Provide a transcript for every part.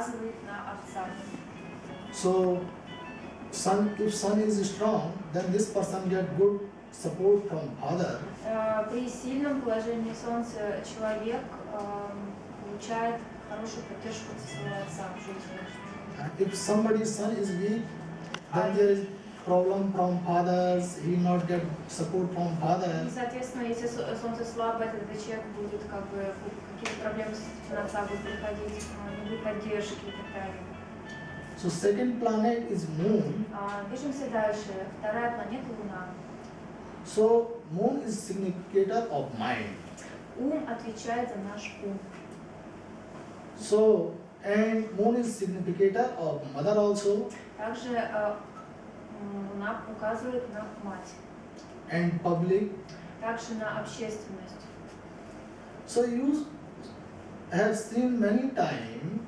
указывает на Отца. So, if sun is strong, then this person get good support from father. При сильном положении Солнца человек получает хорошую поддержку от своего Отца в жизни. And if somebody's sun is weak, then there is problem from fathers. He will not get support from И, fathers. соответственно, если Солнце слабое, тогда человек будет какие-то проблемы с Отца будут приходить, не будет поддержки и так далее. So second planet is moon. Движемся дальше. Вторая планета Луна. So moon is significator of mind. Ум отвечает за наш ум. So and moon is significator of mother also. Также Луна указывает на мать. And public. Также на общественность. So you have seen many times.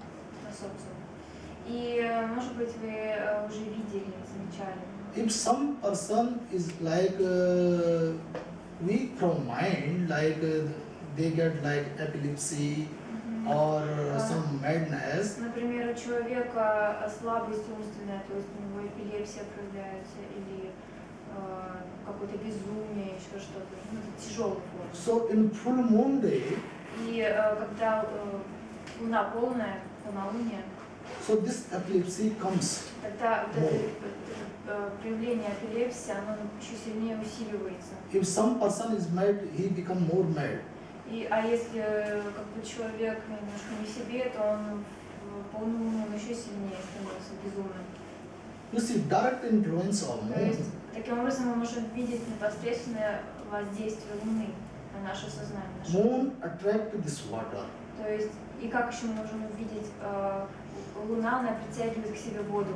На социум. И, может быть, вы уже видели, замечали. If some person is like weak from mind, like they get like epilepsy or some madness. Например, у человека слабость умственная, то есть у него эпилепсия проявляется или какое-то безумие, еще что-то, тяжелый форм. So in full moon day. И когда луна полная, полнолуние. So this epilepsy comes. Тогда проявление эпилепсии, оно еще сильнее усиливается. If some person is mad, he become more mad. А если человек немножко не в себе, то он в полную луну еще сильнее становится безумным. You see direct influence of moon. То есть таким образом мы можем видеть непосредственное воздействие Луны на наше сознание. Moon attract this water. То есть и как еще мы можем увидеть, Луна, она притягивает к себе воду.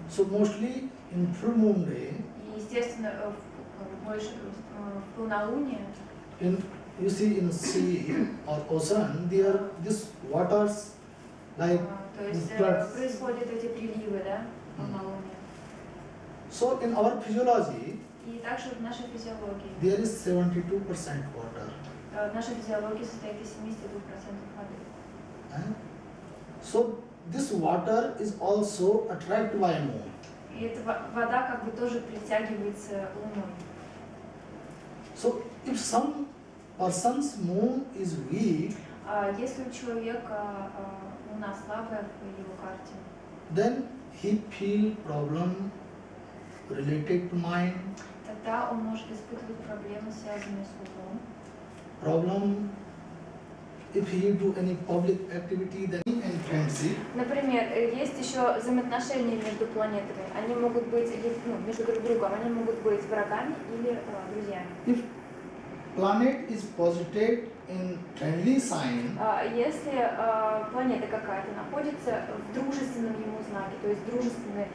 So mostly in full moon day. И естественно больше в полнолуние. You see in sea or ocean, there this waters like то есть происходят эти приливы, да, полнолуния. So in our physiology, и также в нашей физиологии, there is 72% water. Наша физиология состоит из 72% воды. So this water is also attracted by moon. И эта вода как бы тоже притягивается Луной. So if some person's moon is weak, если у человека Луна слабая в его карте, then he feel problem related to mind. Тогда он может испытывать проблемы, связанные с умом. Problem if he do any public activity, then in friendship. Например, есть еще взаимоотношения между планетами. Они могут быть между друг другом, они могут быть врагами или друзьями. If planet is posited in friendly sign, если планета какая-то находится в дружественном ему знаке, то есть дружественные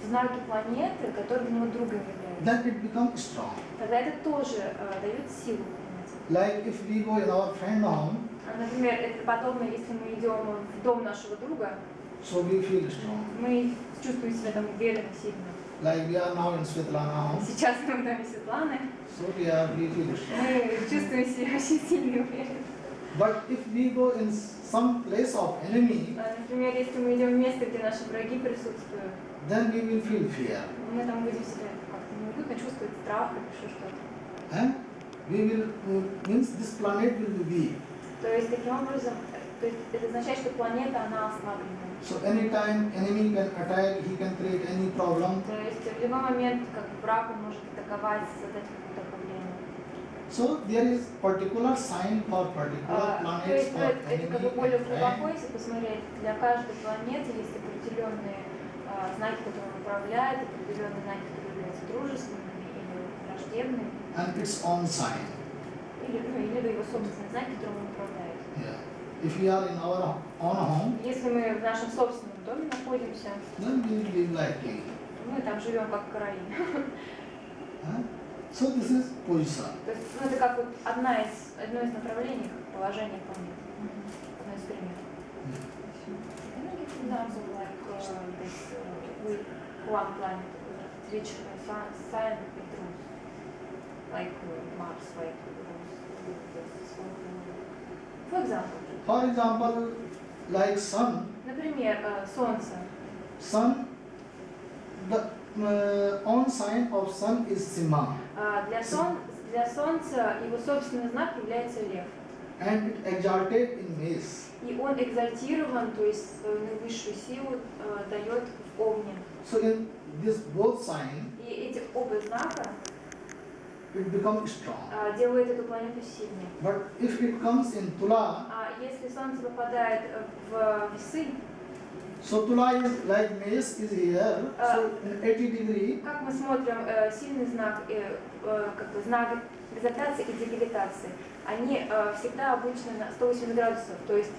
знаки планеты, которые для него другом являются, then it becomes strong. тогда это тоже дает силу. Like if we go in our friend home, например, это подобно, если мы идем в дом нашего друга, so we feel strong. Мы чувствуем себя там уверенно, сильно. Like we are now in Svetlana house. Сейчас мы в доме Светланы. So we feel strong. Мы чувствуем себя очень сильно уверенно. But if we go in some place of enemy, например, если мы идем в место, где наши враги присутствуют, then we will feel fear. Мы там будем себя как-то неуютно чувствовать страх или еще что-то. And we will means this planet will be weak. То есть таким образом, это означает, что планета она ослаблена. So anytime enemy can attack, he can create any problem. То есть в любой момент, как враг, он может атаковать, создать какую-то проблему. So there is particular sign for particular planets for enemy. Это как бы более глубоко, если посмотреть, для каждой планеты есть определенные знаки, которые он управляет, определенные знаки, которые являются дружественными или враждебными. And its own sign. Или его собственные знаки, которыми он управляет. Yeah. If we are in our own home, если мы в нашем собственном доме находимся, then we will live like king. Мы там живем как короли. So this is position. То есть, это как вот одно из направлений положения планеты. Одно из примеров. Example like this with one planet which sign it rules, like Mars, like For example, like sun. Например, солнце. Sun, the own sign of sun is Simha, Для солнца его собственный знак является лев. and it exalted in maize. И он экзальтирован, то есть свою наивысшую силу дает в Овне. So in this both sign, И эти оба знака it becomes strong. делают эту планету сильнее. But if it comes in Tula, А если Солнце попадает в весы, so Tula is like maize is here, so in 80 degree, как мы смотрим, сильный знак, как бы знак экзальтации и дегилитации, они всегда обычно на 180 градусов, то есть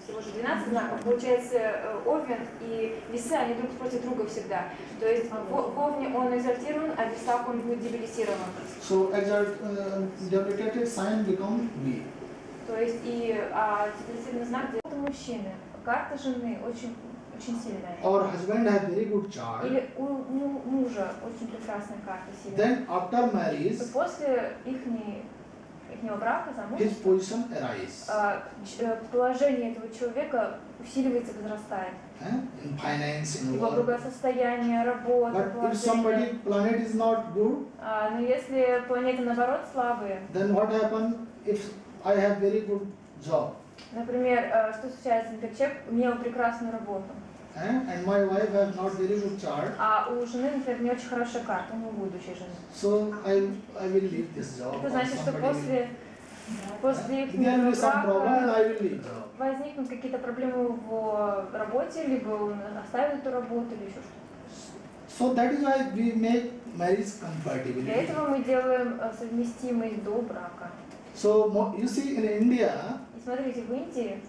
всего же 12 знаков, получается Овен и весы, они друг против друга всегда. То есть в Овне он экзальтирован, а в весах он будет дебилитирован. so debilitated sign become weak. То есть дебилитированный знак делает мужчины. Карта жены очень сильная. Our husband have very good chart. Или у мужа очень прекрасная карта сильная. Then after marriage, После ихнего брака, his замужества, position arise. положение этого человека усиливается, возрастает. In finance, in Его work. благосостояние, работа, But if somebody положение. planet is not good, Но если планеты наоборот слабые, then what happen if I have very good job например, что случается, например, человек имел прекрасную работу, and my wife have not very good chart, а у жены, например, не очень хорошая карта, у будущей жены. so I will leave this job. Это or значит, что somebody will- после There will их be some problem and брака I will leave job. возникнут какие-то проблемы в работе, либо он оставит эту работу, или еще что-то. So that is why we make marriage Для compatibility. этого мы делаем совместимость до брака. So you see in India, И смотрите, в Индии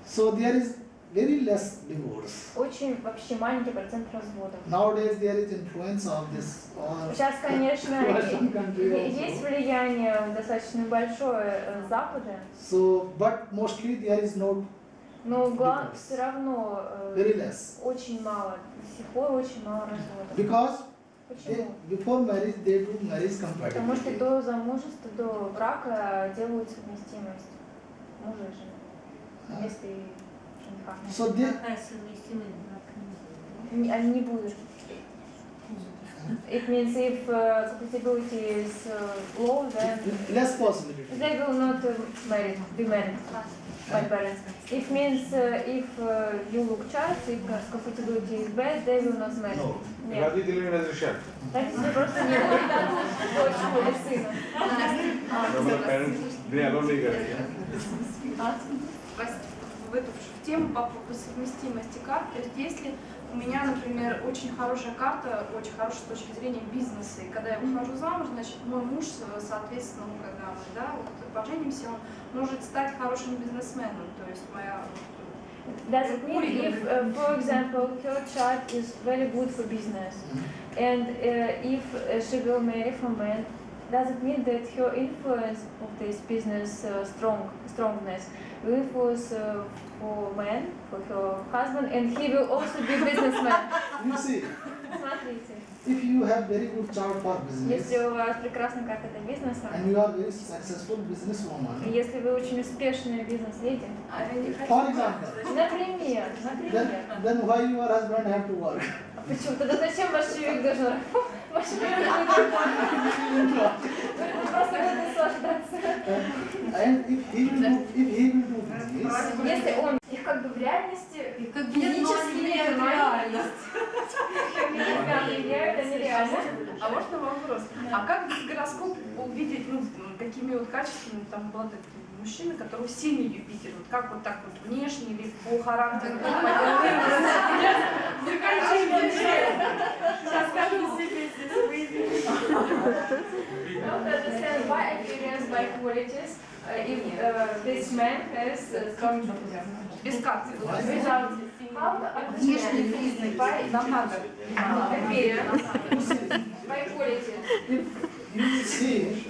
so there is very less divorce. очень вообще маленький процент разводов. Nowadays there is influence of this or Сейчас, конечно, Western country есть also. влияние достаточно большое Запада, So but mostly there is no но Divorce. все равно very less очень мало, до сих пор очень мало разводов. because Почему? before marriage they do marriage Потому что compatibility. до замужества, до брака делают совместимость мужа и жены. Если жениха. So they Какая совместимость брака? Они не будут. It means if compatibility is low, then less possibility. they will not be married by parents. It means if you look child, if compatibility is bad, they will not marry. No. Нет. Родители не разрешают. Родители просто не будут дочку или сына. Our parents, they alone не говорят. В эту в тему по совместимости карт. То есть если у меня, например, очень хорошая карта, очень хорошая с точки зрения бизнеса, и когда я выхожу замуж, значит, мой муж, соответственно, когда мы поженимся, он может стать хорошим бизнесменом. То есть моя Does it mean if, for example, her child is very good for business, and if she will marry from man, does it mean that her influence of this business strongness will influence for man, for her husband, and he will also be businessman? You see, Смотрите, if you have very good chart for business если у вас прекрасная карта для бизнеса, and you are very successful businesswoman, и если вы очень успешная бизнес-леди, for example, например, then why your husband have to work? почему? Тогда зачем ваш человек должен работать? Ваш человек будет работать. Вы просто будете наслаждаться. And if he will do business, Если он их как бы в реальности, И как бы физически нет, нет, но реально. Это нереально. А можно вопрос? А как гороскоп увидеть, какими вот качествами там обладают мужчины, которые сильный Юпитер? Вот как вот так вот внешне или по характеру? Сейчас скажу себе, если вы извините. Now to understand why appearance by qualities, if this man has strong Без карты. result, how to Внешний understand признак by нам надо. appearance by qualities? you see